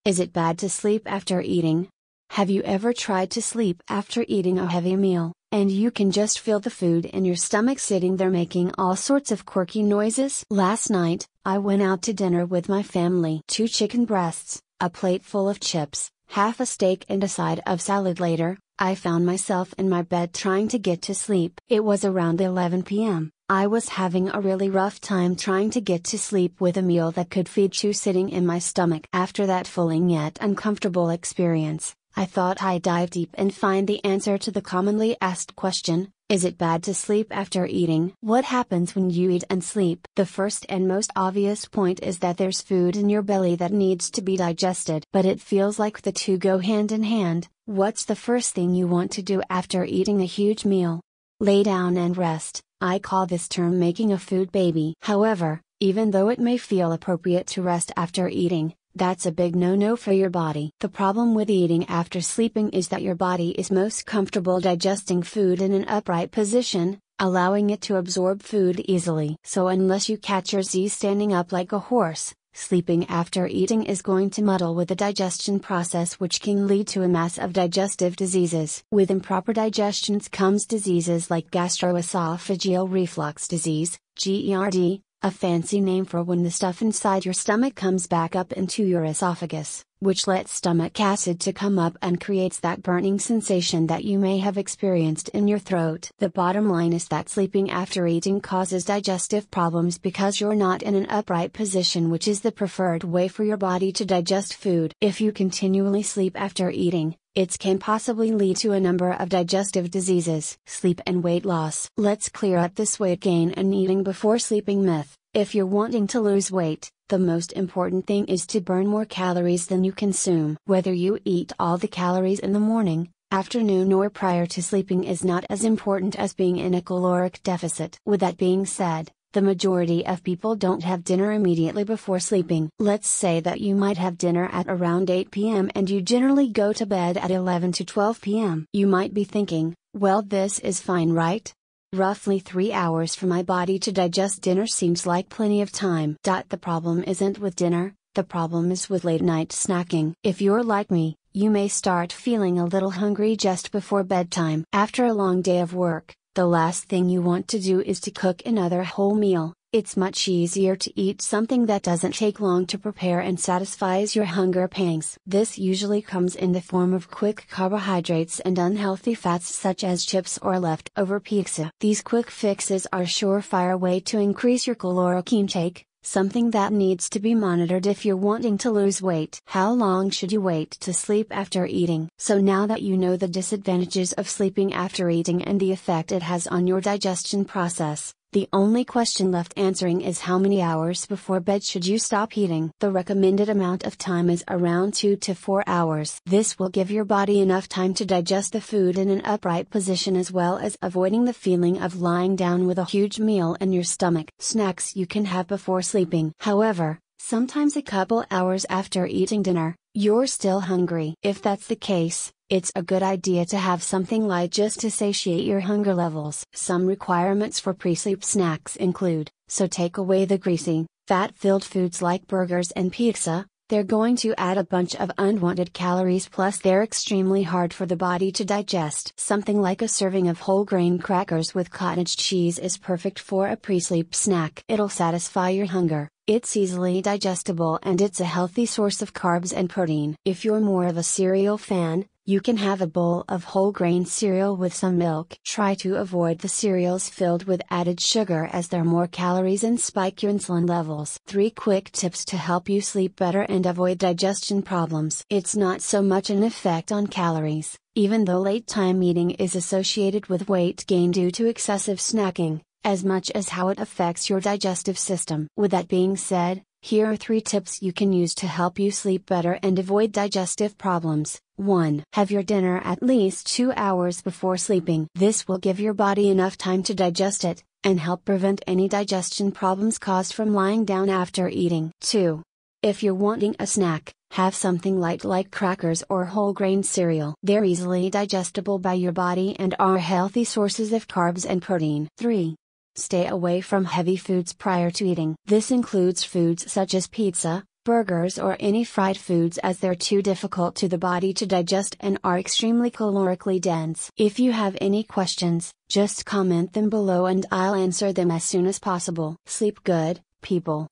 Is it bad to sleep after eating? Have you ever tried to sleep after eating a heavy meal, and you can just feel the food in your stomach sitting there making all sorts of quirky noises? Last night, I went out to dinner with my family. 2 chicken breasts, a plate full of chips, half a steak and a side of salad. Later, I found myself in my bed trying to get to sleep. It was around 11 p.m. I was having a really rough time trying to get to sleep with a meal that could feed you sitting in my stomach. After that filling yet uncomfortable experience, I thought I'd dive deep and find the answer to the commonly asked question, is it bad to sleep after eating? What happens when you eat and sleep? The first and most obvious point is that there's food in your belly that needs to be digested. But it feels like the two go hand in hand. What's the first thing you want to do after eating a huge meal? Lay down and rest. I call this term making a food baby. However, even though it may feel appropriate to rest after eating, that's a big no-no for your body. The problem with eating after sleeping is that your body is most comfortable digesting food in an upright position, allowing it to absorb food easily. So unless you catch your Z standing up like a horse, sleeping after eating is going to muddle with the digestion process, which can lead to a mass of digestive diseases. With improper digestions comes diseases like gastroesophageal reflux disease, GERD, a fancy name for when the stuff inside your stomach comes back up into your esophagus, which lets stomach acid to come up and creates that burning sensation that you may have experienced in your throat. The bottom line is that sleeping after eating causes digestive problems because you're not in an upright position, which is the preferred way for your body to digest food. If you continually sleep after eating, it can possibly lead to a number of digestive diseases. Sleep and weight loss. Let's clear up this weight gain and eating before sleeping myth. If you're wanting to lose weight, the most important thing is to burn more calories than you consume. Whether you eat all the calories in the morning, afternoon, or prior to sleeping is not as important as being in a caloric deficit. With that being said, the majority of people don't have dinner immediately before sleeping. Let's say that you might have dinner at around 8 p.m. and you generally go to bed at 11 to 12 p.m. You might be thinking, well, this is fine, right? Roughly 3 hours for my body to digest dinner seems like plenty of time. The problem isn't with dinner, the problem is with late night snacking. If you're like me, you may start feeling a little hungry just before bedtime. After a long day of work, the last thing you want to do is to cook another whole meal. It's much easier to eat something that doesn't take long to prepare and satisfies your hunger pangs. This usually comes in the form of quick carbohydrates and unhealthy fats such as chips or leftover pizza. These quick fixes are a surefire way to increase your caloric intake, something that needs to be monitored if you're wanting to lose weight. How long should you wait to sleep after eating? So now that you know the disadvantages of sleeping after eating and the effect it has on your digestion process, the only question left answering is how many hours before bed should you stop eating? The recommended amount of time is around 2 to 4 hours. This will give your body enough time to digest the food in an upright position, as well as avoiding the feeling of lying down with a huge meal in your stomach. Snacks you can have before sleeping. However, sometimes a couple hours after eating dinner, you're still hungry. If that's the case, it's a good idea to have something light just to satiate your hunger levels. Some requirements for pre-sleep snacks include, so take away the greasy, fat-filled foods like burgers and pizza. They're going to add a bunch of unwanted calories, plus they're extremely hard for the body to digest. Something like a serving of whole grain crackers with cottage cheese is perfect for a pre-sleep snack. It'll satisfy your hunger, it's easily digestible, and it's a healthy source of carbs and protein. If you're more of a cereal fan, you can have a bowl of whole grain cereal with some milk. Try to avoid the cereals filled with added sugar, as they're more calories and spike your insulin levels. 3 quick tips to help you sleep better and avoid digestion problems. It's not so much an effect on calories, even though late time eating is associated with weight gain due to excessive snacking, as much as how it affects your digestive system. With that being said, here are 3 tips you can use to help you sleep better and avoid digestive problems. 1. Have your dinner at least 2 hours before sleeping. This will give your body enough time to digest it, and help prevent any digestion problems caused from lying down after eating. 2. If you're wanting a snack, have something light like crackers or whole grain cereal. They're easily digestible by your body and are healthy sources of carbs and protein. 3. Stay away from heavy foods prior to eating. This includes foods such as pizza, burgers or any fried foods as they're too difficult to the body to digest and are extremely calorically dense. If you have any questions, just comment them below and I'll answer them as soon as possible. Sleep good, people.